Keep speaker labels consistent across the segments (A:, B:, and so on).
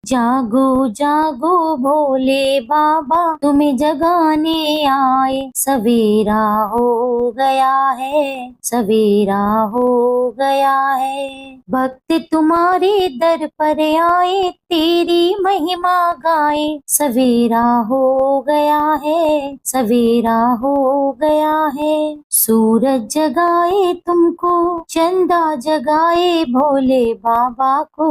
A: जागो जागो भोले बाबा तुम्हें जगाने आए, सवेरा हो गया है, सवेरा हो गया है। भक्त तुम्हारे दर पर आए, तेरी महिमा गाए, सवेरा हो गया है, सवेरा हो गया है। सूरज जगाए तुमको, चंदा जगाए भोले बाबा को,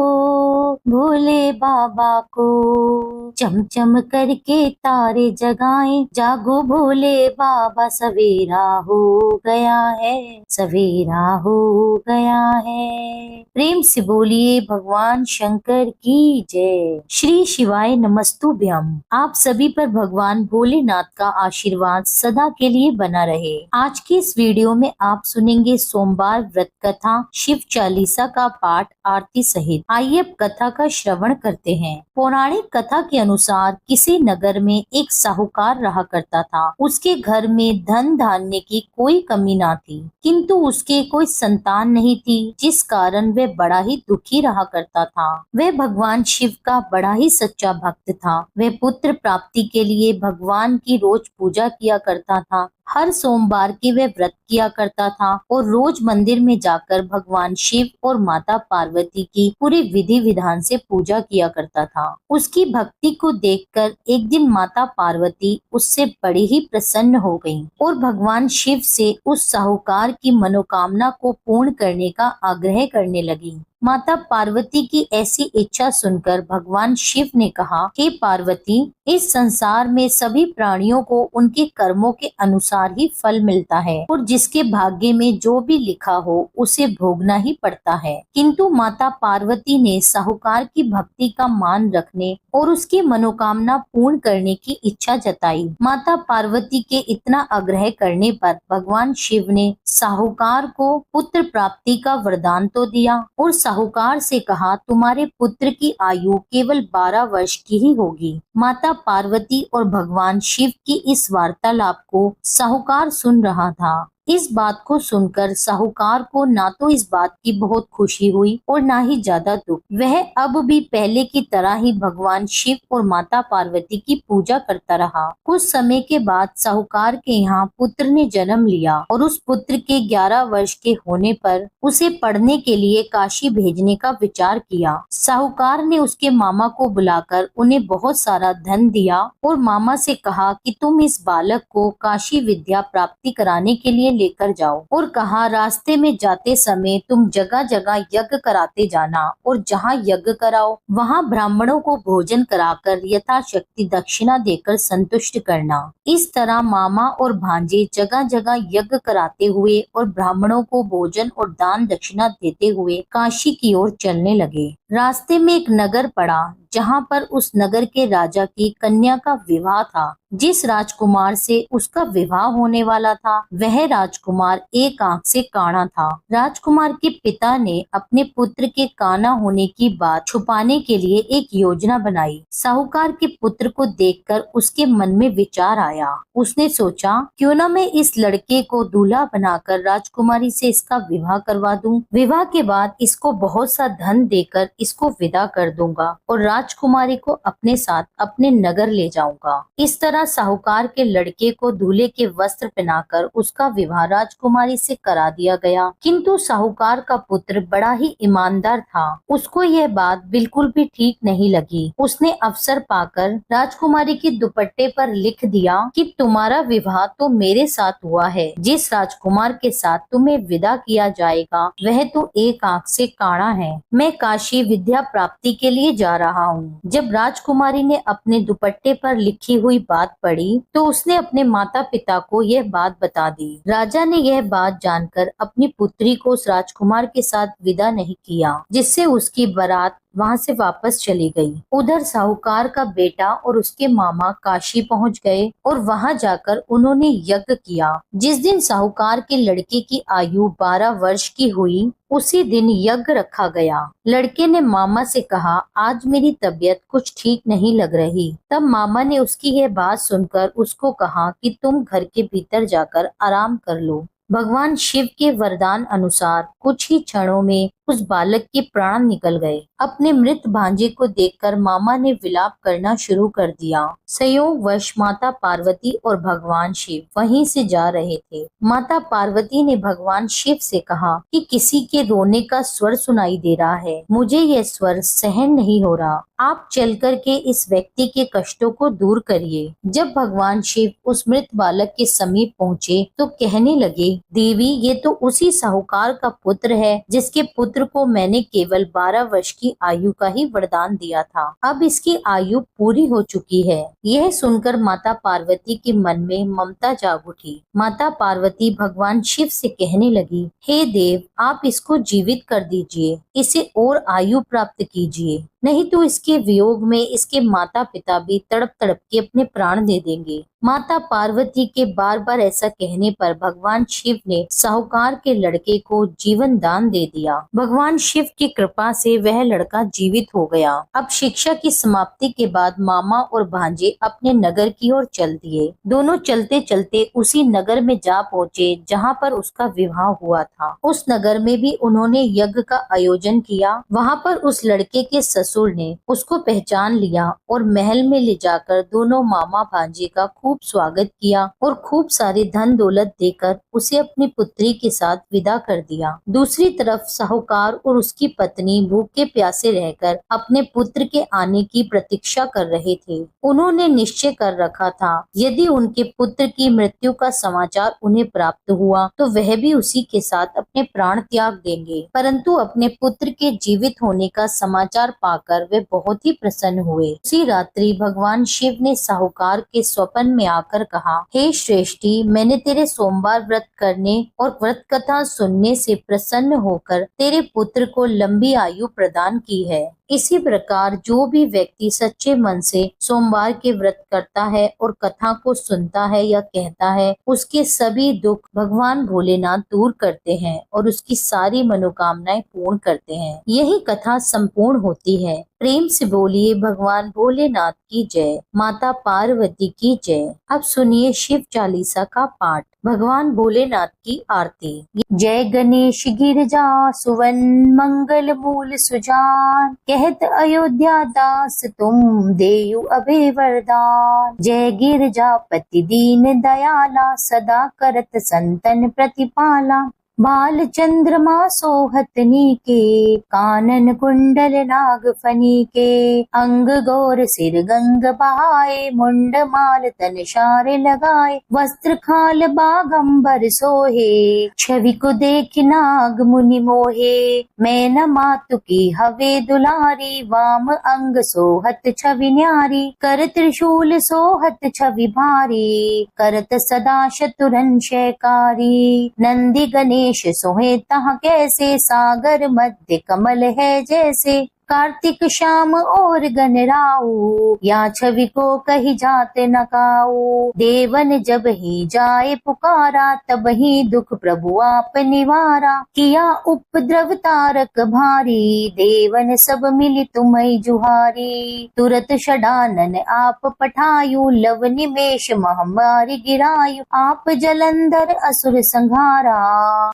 A: भोले बाबा को। चमचम करके तारे जगाए, जागो भोले बाबा, सवेरा हो गया है, सवेरा हो गया है। प्रेम से बोलिए भगवान शंकर की जय। श्री शिवाय नमस्तुभ्यम। आप सभी पर भगवान भोलेनाथ का आशीर्वाद सदा के लिए बना रहे। आज की इस वीडियो में आप सुनेंगे सोमवार व्रत कथा, शिव चालीसा का पाठ आरती सहित। आइए अब कथा का श्रवण करते हैं। पौराणिक कथा के अनुसार किसी नगर में एक साहूकार रहा करता था। उसके घर में धन धान्य की कोई कमी ना थी, किंतु उसके कोई संतान नहीं थी, जिस कारण वह बड़ा ही दुखी रहा करता था। वह भगवान शिव का बड़ा ही सच्चा भक्त था। वह पुत्र प्राप्ति के लिए भगवान की रोज पूजा किया करता था। हर सोमवार की वह व्रत किया करता था और रोज मंदिर में जाकर भगवान शिव और माता पार्वती की पूरे विधि विधान से पूजा किया करता था। उसकी भक्ति को देखकर एक दिन माता पार्वती उससे बड़ी ही प्रसन्न हो गईं और भगवान शिव से उस साहूकार की मनोकामना को पूर्ण करने का आग्रह करने लगी। माता पार्वती की ऐसी इच्छा सुनकर भगवान शिव ने कहा, हे पार्वती, इस संसार में सभी प्राणियों को उनके कर्मों के अनुसार ही फल मिलता है और जिसके भाग्य में जो भी लिखा हो उसे भोगना ही पड़ता है। किंतु माता पार्वती ने साहूकार की भक्ति का मान रखने और उसकी मनोकामना पूर्ण करने की इच्छा जताई। माता पार्वती के इतना आग्रह करने पर भगवान शिव ने साहूकार को पुत्र प्राप्ति का वरदान तो दिया और साहूकार से कहा, तुम्हारे पुत्र की आयु केवल 12 वर्ष की ही होगी। माता पार्वती और भगवान शिव की इस वार्तालाप को साहूकार सुन रहा था। इस बात को सुनकर साहूकार को ना तो इस बात की बहुत खुशी हुई और ना ही ज्यादा दुख। वह अब भी पहले की तरह ही भगवान शिव और माता पार्वती की पूजा करता रहा। कुछ समय के बाद साहूकार के यहाँ पुत्र ने जन्म लिया और उस पुत्र के 11 वर्ष के होने पर उसे पढ़ने के लिए काशी भेजने का विचार किया। साहूकार ने उसके मामा को बुलाकर उन्हें बहुत सारा धन दिया और मामा से कहा कि तुम इस बालक को काशी विद्या प्राप्ति कराने के लिए लेकर जाओ और कहा, रास्ते में जाते समय तुम जगह जगह यज्ञ कराते जाना और जहाँ यज्ञ कराओ वहाँ ब्राह्मणों को भोजन कराकर यथाशक्ति दक्षिणा देकर संतुष्ट करना। इस तरह मामा और भांजे जगह जगह यज्ञ कराते हुए और ब्राह्मणों को भोजन और दान दक्षिणा देते हुए काशी की ओर चलने लगे। रास्ते में एक नगर पड़ा जहाँ पर उस नगर के राजा की कन्या का विवाह था। जिस राजकुमार से उसका विवाह होने वाला था वह राजकुमार एक आंख से काना था। राजकुमार के पिता ने अपने पुत्र के काना होने की बात छुपाने के लिए एक योजना बनाई। साहूकार के पुत्र को देखकर उसके मन में विचार आया। उसने सोचा, क्यों न मैं इस लड़के को दूल्हा बनाकर राजकुमारी से इसका विवाह करवा दूं। विवाह के बाद इसको बहुत सा धन देकर इसको विदा कर दूंगा और राजकुमारी को अपने साथ अपने नगर ले जाऊंगा। इस तरह साहूकार के लड़के को दूल्हे के वस्त्र पहनाकर उसका विवाह राजकुमारी से करा दिया गया। किंतु साहूकार का पुत्र बड़ा ही ईमानदार था। उसको यह बात बिल्कुल भी ठीक नहीं लगी। उसने अवसर पाकर राजकुमारी के दुपट्टे पर लिख दिया कि तुम्हारा विवाह तो मेरे साथ हुआ है। जिस राजकुमार के साथ तुम्हें विदा किया जाएगा वह तो एक आंख से काना है। मैं काशी विद्या प्राप्ति के लिए जा रहा हूँ। जब राजकुमारी ने अपने दुपट्टे पर लिखी हुई बात पड़ी तो उसने अपने माता पिता को यह बात बता दी। राजा ने यह बात जानकर अपनी पुत्री को उस राजकुमार के साथ विदा नहीं किया, जिससे उसकी बारात वहाँ से वापस चली गई। उधर साहूकार का बेटा और उसके मामा काशी पहुँच गए और वहाँ जाकर उन्होंने यज्ञ किया। जिस दिन साहूकार के लड़के की आयु 12 वर्ष की हुई उसी दिन यज्ञ रखा गया। लड़के ने मामा से कहा, आज मेरी तबीयत कुछ ठीक नहीं लग रही। तब मामा ने उसकी यह बात सुनकर उसको कहा कि तुम घर के भीतर जाकर आराम कर लो। भगवान शिव के वरदान अनुसार कुछ ही क्षणों में उस बालक के प्राण निकल गए। अपने मृत भांजे को देखकर मामा ने विलाप करना शुरू कर दिया। संयोगवश माता पार्वती और भगवान शिव वहीं से जा रहे थे। माता पार्वती ने भगवान शिव से कहा कि किसी के रोने का स्वर सुनाई दे रहा है, मुझे यह स्वर सहन नहीं हो रहा, आप चल कर के इस व्यक्ति के कष्टों को दूर करिए। जब भगवान शिव उस मृत बालक के समीप पहुँचे तो कहने लगे, देवी ये तो उसी साहूकार का पुत्र है जिसके पुत्र को मैंने केवल 12 वर्ष की आयु का ही वरदान दिया था। अब इसकी आयु पूरी हो चुकी है। यह सुनकर माता पार्वती के मन में ममता जाग उठी। माता पार्वती भगवान शिव से कहने लगी, हे देव, आप इसको जीवित कर दीजिए, इसे और आयु प्राप्त कीजिए, नहीं तो इसके वियोग में इसके माता पिता भी तड़प तड़प के अपने प्राण दे देंगे। माता पार्वती के बार बार ऐसा कहने पर भगवान शिव ने साहूकार के लड़के को जीवन दान दे दिया। भगवान शिव की कृपा से वह लड़का जीवित हो गया। अब शिक्षा की समाप्ति के बाद मामा और भांजे अपने नगर की ओर चल दिए। दोनों चलते चलते उसी नगर में जा पहुँचे जहाँ पर उसका विवाह हुआ था। उस नगर में भी उन्होंने यज्ञ का आयोजन किया। वहाँ पर उस लड़के के ससुर ने उसको पहचान लिया और महल में ले जाकर दोनों मामा भांजे का खूब स्वागत किया और खूब सारे धन दौलत देकर उसे अपनी पुत्री के साथ विदा कर दिया। दूसरी तरफ साहूकार और उसकी पत्नी भूखे प्यासे रहकर अपने पुत्र के आने की प्रतीक्षा कर रहे थे। उन्होंने निश्चय कर रखा था यदि उनके पुत्र की मृत्यु का समाचार उन्हें प्राप्त हुआ तो वह भी उसी के साथ अपने प्राण त्याग देंगे। परंतु अपने पुत्र के जीवित होने का समाचार पाकर वे बहुत ही प्रसन्न हुए। उसी रात्रि भगवान शिव ने साहूकार के स्वप्न में आकर कहा, हे श्रेष्ठी, मैंने तेरे सोमवार व्रत करने और व्रत कथा सुनने से प्रसन्न होकर तेरे पुत्र को लंबी आयु प्रदान की है। इसी प्रकार जो भी व्यक्ति सच्चे मन से सोमवार के व्रत करता है और कथा को सुनता है या कहता है, उसके सभी दुख भगवान भोलेनाथ दूर करते हैं और उसकी सारी मनोकामनाएं पूर्ण करते हैं। यही कथा संपूर्ण होती है। प्रेम से बोलिए भगवान भोलेनाथ की जय, माता पार्वती की जय। अब सुनिए शिव चालीसा का पाठ। भगवान भोलेनाथ की आरती। जय गणेश गिरजा सुवन मंगल मूल सुजान, कहत अयोध्या दास तुम देयु अभय वरदान। जय गिरजापति दीन दयाला, सदा करत संतन प्रतिपाला। बाल चंद्रमा सोहतनी के, कानन कुंडल नाग फनी के। अंग गौर सिर गंग बहाए, मुंड माल तन शार लगाए। वस्त्र खाल बागंबर सोहे, छवि को देख नाग मुनि मोहे। मैना मातु की हवे दुलारी, वाम अंग सोहत छवि न्यारी। कर त्रिशूल सोहत छवि भारी, करत सदा शतुरन शयकारी। नंदी गणेश सोहे तहाँ कैसे, सागर मध्य कमल है जैसे। कार्तिक श्याम और गणराऊ, या छवि को कही जात न काऊ। देवन जब ही जाए पुकारा, तब ही दुख प्रभु आप निवारा। किया उपद्रव तारक भारी, देवन सब मिली तुम्हें जुहारी। तुरत षडानन आप पठायु, लव निमेष महामारी गिरायु। आप जलंधर असुर संहारा,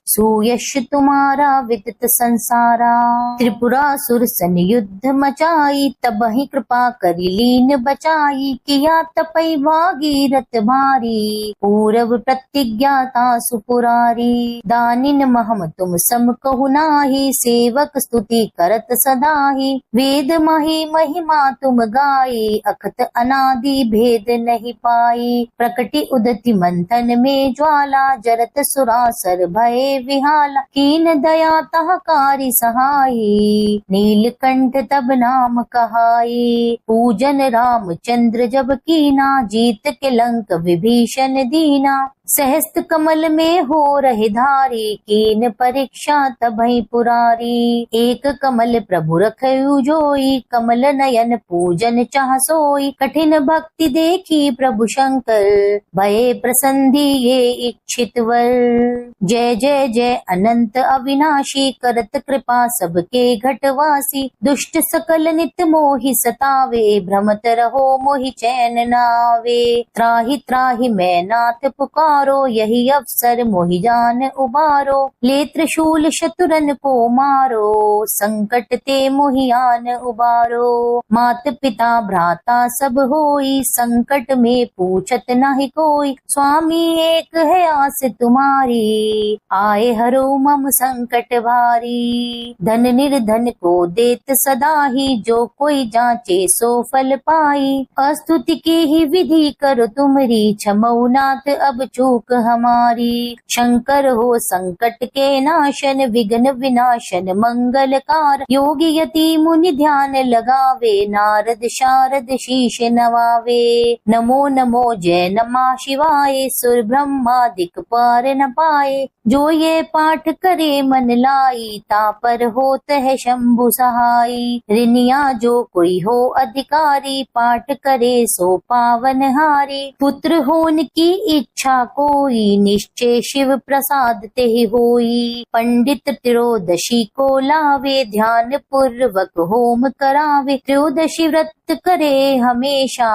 A: सुयश तुम्हारा विदित संसारा। त्रिपुरासुर सन युद्ध मचाई, तब ही कृपा करी लीन बचाई। किया तपई भागीरथ भारी, पूरव प्रतिज्ञाता सुपुरारी। दानिन महम तुम सम कहु नाही, सेवक स्तुति करत सदाही। वेद मही महिमा तुम गाई, अखत अनादि भेद नहीं पाई। प्रकटि उदति मंथन में ज्वाला, जरत सुरासर भय विहाला। कीन दया तह कारी सहाई, नीलकंठ तब नाम कहाई। पूजन रामचंद्र जब कीना, जीत के लंक विभीषण दीना। सहस्त्र कमल में हो रहे धारी, कीन परीक्षा तबहि पुरारी। एक कमल प्रभु रखयु जोई, कमल नयन पूजन चाह सोई। कठिन भक्ति देखी प्रभु शंकर, भये प्रसन्धि ये इच्छित वर। जय जय जय अनंत अविनाशी, करत कृपा सबके घटवासी। दुष्ट सकल नित मोहि सतावे, भ्रमत रहो मोहि चैन नावे। त्राहि त्राहि मैं नाथ पुकार, पुकारो, यही अवसर मोहि जान उबारो। ले त्रिशूल शत्रुन को मारो, संकट ते मोहि आन उबारो। मात पिता भ्राता सब होई, संकट में पूछत नाही कोई। स्वामी एक है आस तुम्हारी, आए हरो मम संकट भारी। धन निर्धन को देत सदा ही, जो कोई जांचे सो फल पाई। अस्तुति की ही विधि करो तुमरी, क्षमौ नाथ अब चूक हमारी। शंकर हो संकट के नाशन, विघ्न विनाशन मंगलकार। योगी यति मुनि ध्यान लगावे, नारद शारद शीश नवावे। नमो नमो जय नमः शिवाय, सुर ब्रह्मादिक पार न पाए। जो ये पाठ करे मन लाई, तापर होत है शंभु सहाई। ऋनिया जो कोई हो अधिकारी, पाठ करे सो पावन हारी। पुत्र होन की इच्छा कोई, निश्चय शिव प्रसाद ते होई। पंडित त्रयोदशी को लावे, ध्यान पूर्वक होम करावे। त्रयोदशी व्रत करे हमेशा,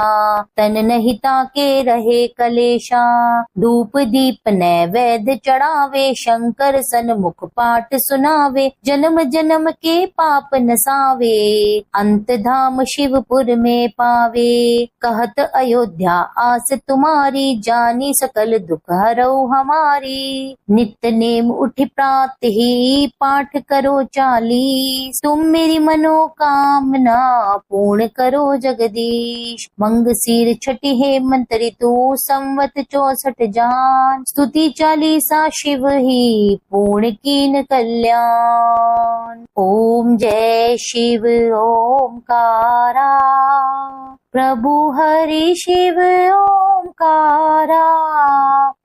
A: तन नहीं ताके रहे कलेशा। धूप दीप नैवेद्य चढ़ावे, शंकर सन्मुख पाठ सुनावे। जन्म जन्म के पाप नसावे, अंत धाम शिवपुर में पावे। कहत अयोध्या आस तुम्हारी, जानी सकल दुख हरौ हमारी। नित्य नेम उठि प्रात ही, पाठ करो 40। तुम मेरी मनोकामना पूर्ण करो जगदीश। मंगशीर छठी हेमंत ऋतु, संवत 64 जान। स्तुति 40 शिव ही, पूर्ण कीन कल्याण। ओम जय शिव ओमकारा, प्रभु हरि शिव ओमकारा।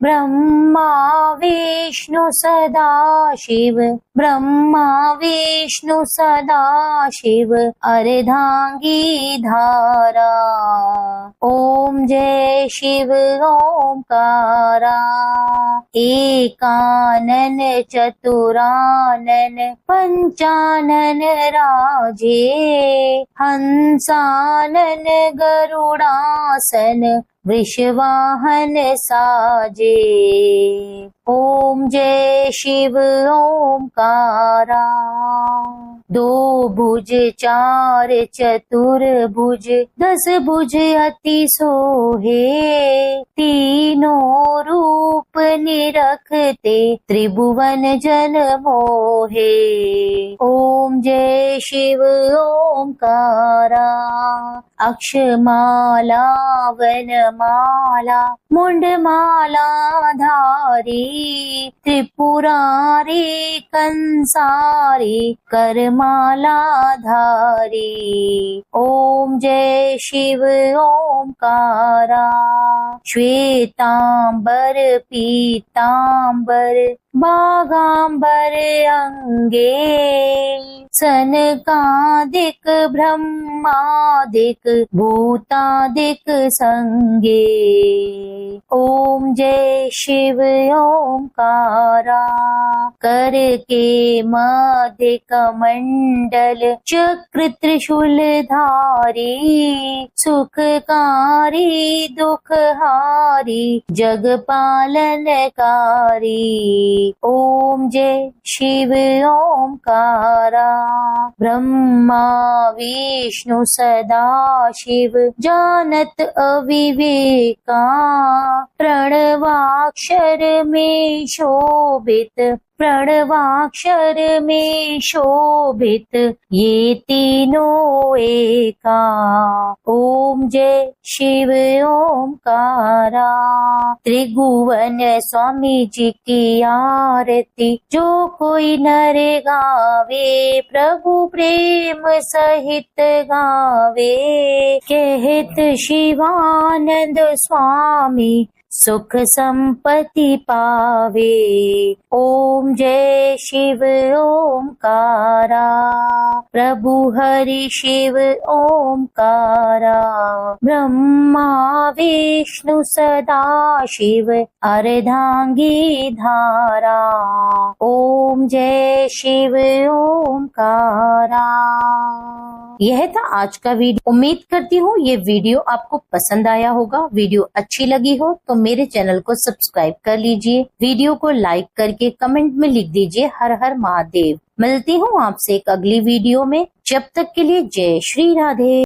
A: ब्रह्मा विष्णु सदा शिव, ब्रह्मा विष्णु सदा शिव। अर्धांगी धारा, ओम जय शिव ओमकारा। एकानन चतुरानन, पंचानन राजे। हंसानन गरुड़ासन, वृषवाहन साजे। ओम जय शिव ओमकारा। 2 भुज 4 चतुर्भुज, 10 भुज अति सोहे। तीनों रूप निरखते, त्रिभुवन जन मोहे। ओम जय शिव ओमकारा। अक्षमाला वनमाला, मुंडमाला धारी। त्रिपुरारी कंसारी, करमाला धारी। ओम जय शिव ओमकारा। श्वेतांबर पीतांबर, बागांबर अंगे। सनकादिक ब्रह्मादिक, भूतादिक संगे। ओम जय शिव ओमकारा। कर के मध्य कमंडल, चक्र त्रिशूल धारी। सुखकारी दुखहारी, जग पालनकारी। ओम जय शिव ओमकारा। ब्रह्मा विष्णु सदा शिव, जानत अविवेका। प्रणवाक्षर में शोभित, प्रणवाक्षर में शोभित। ये तीनों एका। ओम जय शिव ओमकारा। त्रिभुवन स्वामी जी की आरती, जो कोई नर गावे। प्रभु प्रेम सहित गावे। कहत शिवानंद स्वामी, सुख संपत्ति पावे। ओम जय शिव ओमकारा। प्रभु हरि शिव ओमकारा। ब्रह्मा विष्णु सदा शिव, अर्धांगी धारा। ओम जय शिव ओमकारा। यह था आज का वीडियो। उम्मीद करती हूँ ये वीडियो आपको पसंद आया होगा। वीडियो अच्छी लगी हो तो मेरे चैनल को सब्सक्राइब कर लीजिए। वीडियो को लाइक करके कमेंट में लिख दीजिए हर हर महादेव। मिलती हूँ आपसे एक अगली वीडियो में। जब तक के लिए जय श्री राधे।